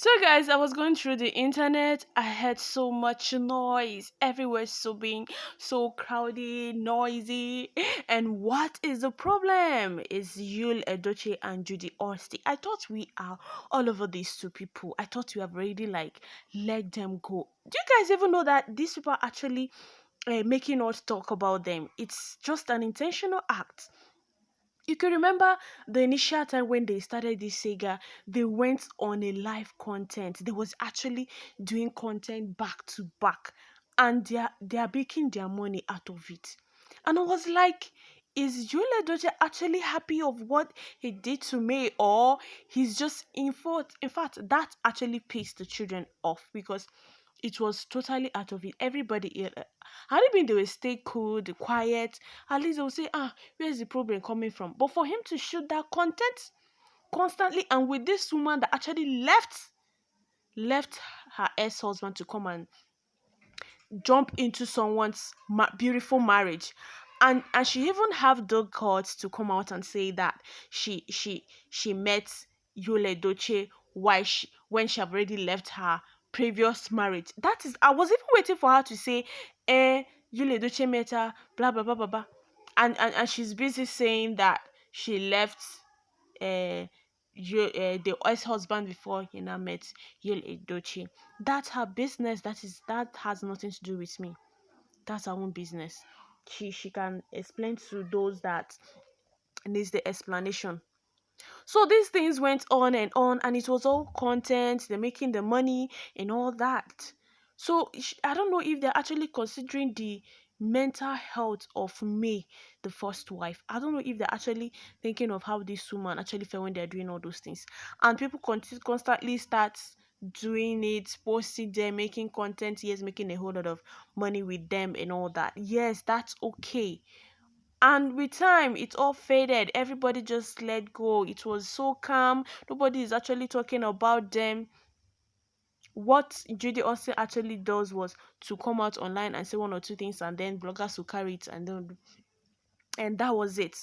So, guys, I was going through the internet. I heard so much noise everywhere, so being so crowded, noisy. And what is the problem? Is Yul Edoche and Judy Orsti? I thought we are all over these two people. I thought we have already let them go. Do you guys even know that these people are actually making us talk about them? It's just an intentional act. You can remember the initial time when they started this saga, they went on a live content. They was actually doing content back to back, and they are making their money out of it. And I was like, is Yule Doja actually happy of what he did to me, or he's just in fact that actually pissed the children off because it was totally out of it. Everybody, had it been they will stay cool, the quiet, at least they'll say, where's the problem coming from? But for him to shoot that content constantly and with this woman that actually left her ex-husband to come and jump into someone's beautiful marriage, and she even have the guts to come out and say that she met Yule Doche when she have already left her previous marriage. That is, I was even waiting for her to say, Yule Doche met her, blah blah blah blah blah, and she's busy saying that she left the ex-husband before he now met Yul Edochie. That's her business. That has nothing to do with me. That's her own business. She can explain to those that needs the explanation. So these things went on, and it was all content. They're making the money and all that. So I don't know if they're actually considering the mental health of May, the first wife. I don't know if they're actually thinking of how this woman actually felt when they're doing all those things. And people constantly start doing it, posting them, making content, yes, making a whole lot of money with them and all that. Yes, that's okay. And with time, it all faded. Everybody just let go. It was so calm. Nobody is actually talking about them. What Judy Austin actually does was to come out online and say one or two things, and then bloggers will carry it, and that was it.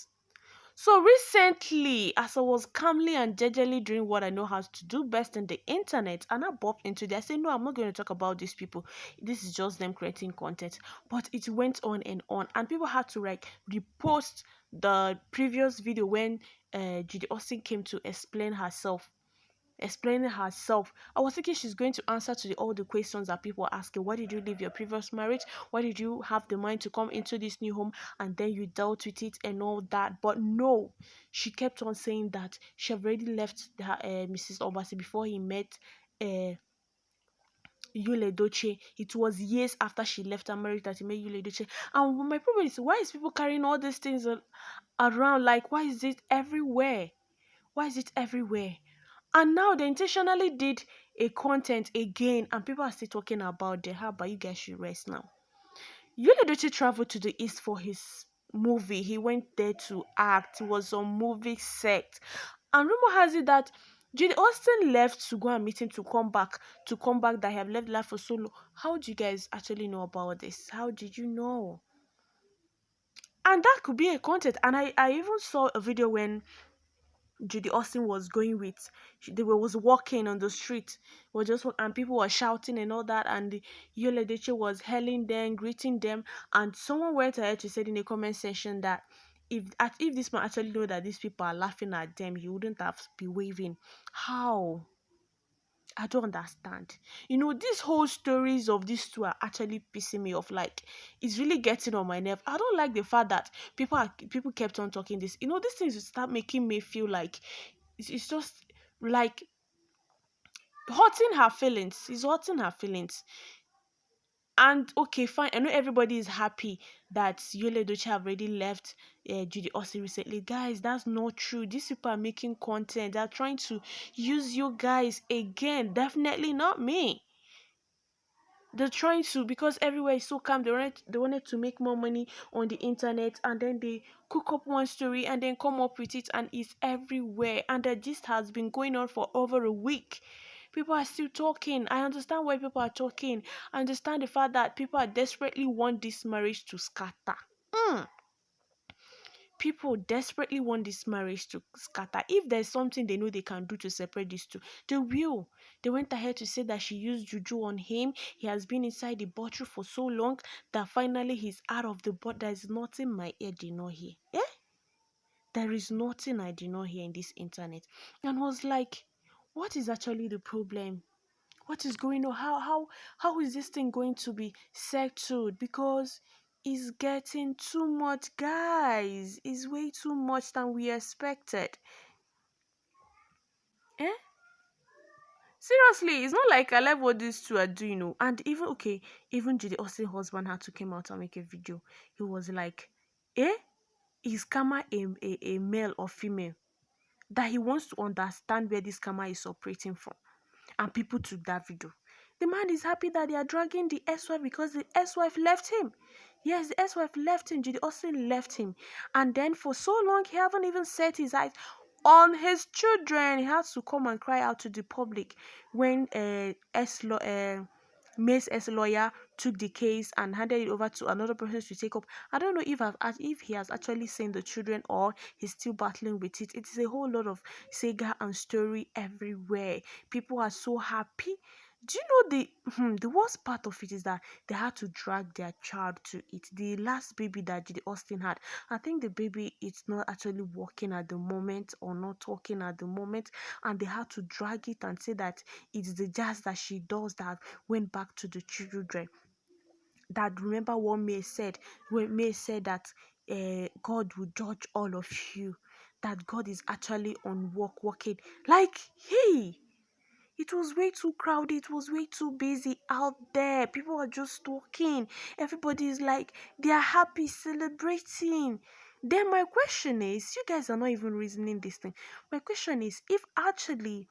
So recently, as I was calmly and gingerly doing what I know how to do best in the internet, and I bumped into there, I said, no, I'm not going to talk about these people. This is just them creating content. But it went on, and people had to repost the previous video when Judy Austin came to explaining herself. I was thinking she's going to answer to all the questions that people are asking. Why did you leave your previous marriage? Why did you have the mind to come into this new home and then you dealt with it and all that? But no, she kept on saying that she had already left Mrs. Obasi before he met uh, Yule Doche. It was years after she left her marriage that he met Yule Doche. And my problem is, why is people carrying all these things around? Like, why is it everywhere? Why is it everywhere? And now they intentionally did a content again, and people are still talking about it. How about you guys should rest now? Yul Edochie traveled to the east for his movie. He went there to act. He was on movie set. And rumor has it that Judy Austin left to go and meet him to come back that he have left life for so long. How do you guys actually know about this? How did you know? And that could be a content. And I even saw a video when Judy Austin was going with. They was walking on the street, was just and people were shouting and all that, and Yul Edochie was hailing them, greeting them, and someone went ahead to say in the comment section that if this man actually know that these people are laughing at them, he wouldn't have be waving. How? I don't understand. These whole stories of these two are actually pissing me off. Like, it's really getting on my nerve. I don't like the fact that people kept on talking this. These things will start making me feel like it's just like hurting her feelings. It's hurting her feelings. And okay, fine. I know everybody is happy that Yule Doche have already left Judy Austin recently. Guys, that's not true. These people are making content. They're trying to use you guys again. Definitely not me. They're trying to, because everywhere is so calm. They wanted to make more money on the internet, and then they cook up one story and then come up with it, and it's everywhere. And the gist has been going on for over a week. People are still talking. I understand why people are talking. I understand the fact that people are desperately want this marriage to scatter. People desperately want this marriage to scatter. If there's something they know they can do to separate these two, they will. They went ahead to say that she used juju on him. He has been inside the bottle for so long that finally he's out of the bottle. There's nothing my ear did not hear. Yeah? There is nothing I did not hear in this internet. And was like, what is actually the problem? What is going on? How is this thing going to be settled? Because it's getting too much, guys. It's way too much than we expected. Eh? Seriously, it's not like I like what these two are doing, oh. And even okay, even Judy Austin husband had to come out and make a video. He was like, eh? Is Kama a male or female? That he wants to understand where this Kama is operating from. And people took that video. The man is happy that they are dragging the ex-wife because the ex-wife left him. Yes, the ex-wife left him. Judy Austin left him. And then for so long, he haven't even set his eyes on his children. He has to come and cry out to the public when May's ex-lawyer took the case and handed it over to another person to take up. I don't know if he has actually seen the children or he's still battling with it. It is a whole lot of Saga and story everywhere. People are so happy. Do you know the worst part of it is that they had to drag their child to it. The last baby that Judy Austin had, I think the baby is not actually walking at the moment or not talking at the moment, and they had to drag it and say that it's the jazz that she does that went back to the children. That remember what May said when May said that God will judge all of you, that God is actually on work working. Like, hey, it was way too crowded. It was way too busy out there. People are just talking. Everybody is like, they are happy, celebrating. Then my question is, you guys are not even reasoning this thing. My question is, if actually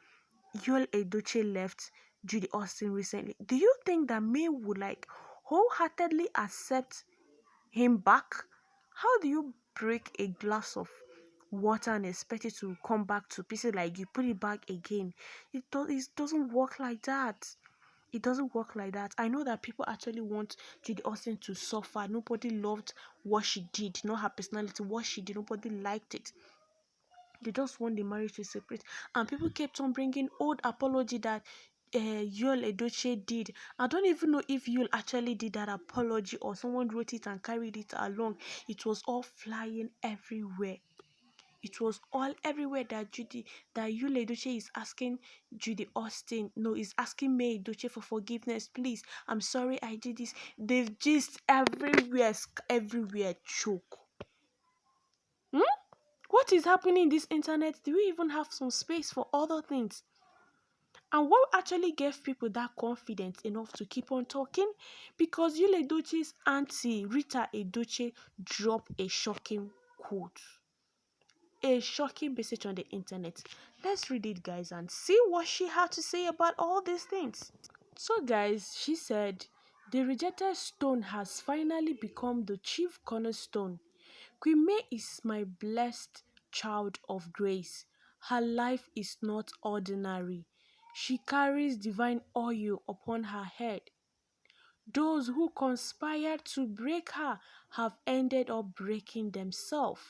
Yul Edochie left Judy Austin recently, do you think that May would like wholeheartedly accept him back? How do you break a glass of water and expect it to come back to pieces? Like you put it back again? It doesn't work like that. It doesn't work like that. I know that people actually want Judy Austin to suffer. Nobody loved what she did, not her personality, what she did. Nobody liked it. They just want the marriage to separate. And people kept on bringing old apology that Yul Edochie did. I don't even know if Yul actually did that apology or someone wrote it and carried it along. It was all flying everywhere. It was all everywhere that Yul Edochie is asking Judy Austin, no, is asking May Edochie for forgiveness. Please, I'm sorry I did this. They've just everywhere choke. Hmm? What is happening in this internet? Do we even have some space for other things? And what actually gave people that confidence enough to keep on talking? Because Yul Edochie's auntie, Rita Edochie, dropped a shocking quote. A shocking message on the internet. Let's read it, guys, and see what she had to say about all these things. So, guys, she said, the rejected stone has finally become the chief cornerstone. Queen May is my blessed child of grace. Her life is not ordinary. She carries divine oil upon her head. Those who conspired to break her have ended up breaking themselves.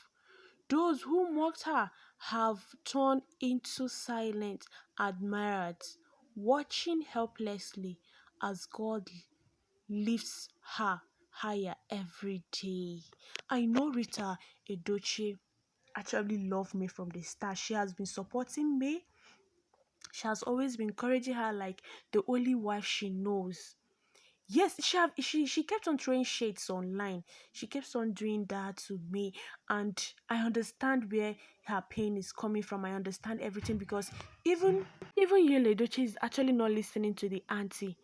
Those who mocked her have turned into silent admirers, watching helplessly as God lifts her higher every day. I know Rita Edochie actually loved me from the start. She has been supporting me. She has always been encouraging her like the only wife she knows. Yes, she kept on throwing shades online. She kept on doing that to me, and I understand where her pain is coming from. I understand everything because even Yul Edochie is actually not listening to the auntie.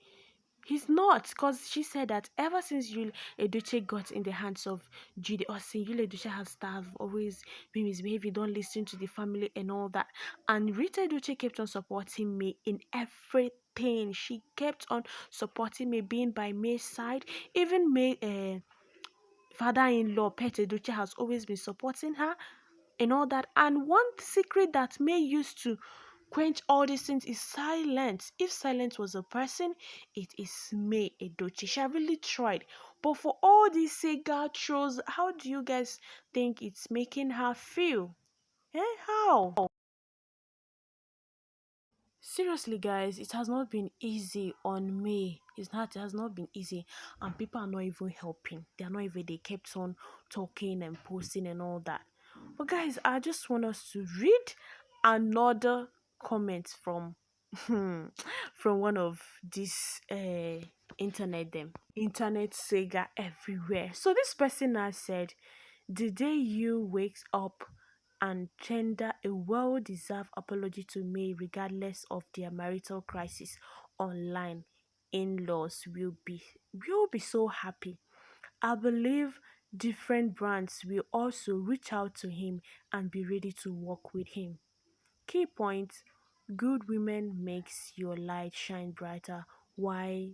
He's not, because she said that ever since Yul Edochie got in the hands of Judy Austin, Yul Edochie has always been misbehaving, don't listen to the family and all that. And Rita Edochie kept on supporting me in everything. She kept on supporting me, being by May's side. Even May, father-in-law, Pet Edochie, has always been supporting her and all that. And one secret that May used to quench all these things is silence. If silence was a person, it is May Edochie. She have really tried. But for all these Sega trolls, how do you guys think it's making her feel? Eh? How? Seriously, guys, it has not been easy on me. It has not been easy, and people are not even helping. They are not even. They kept on talking and posting and all that. But guys, I just want us to read another comment from from one of these internet saga everywhere. So this person has said, the day you wakes up and tender a well-deserved apology to May regardless of their marital crisis online, in-laws will be so happy. I believe different brands will also reach out to him and be ready to work with him. Key point: good women makes your light shine brighter. Why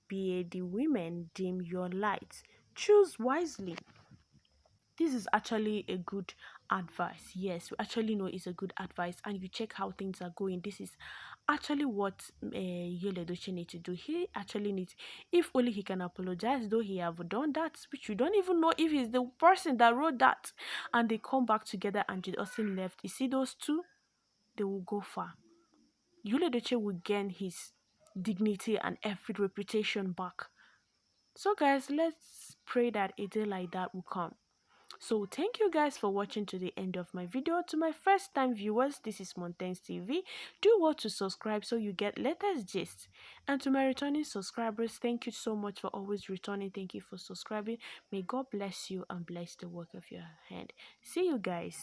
BAD women dim your light? Choose wisely. This is actually a good advice. Yes, we actually know it's a good advice, and you check how things are going. This is actually what Yele Doche need to do. He actually needs, if only he can apologize, though he have done that, which you don't even know if he's the person that wrote that, and they come back together and Judy Austin left. You see those two, they will go far. Yule Doche will gain his dignity and every reputation back. So guys, let's pray that a day like that will come. So thank you guys for watching to the end of my video. To my first time viewers, this is Montaine's TV. Do well to subscribe so you get latest gist. And to my returning subscribers, thank you so much for always returning. Thank you for subscribing. May God bless you and bless the work of your hand. See you guys.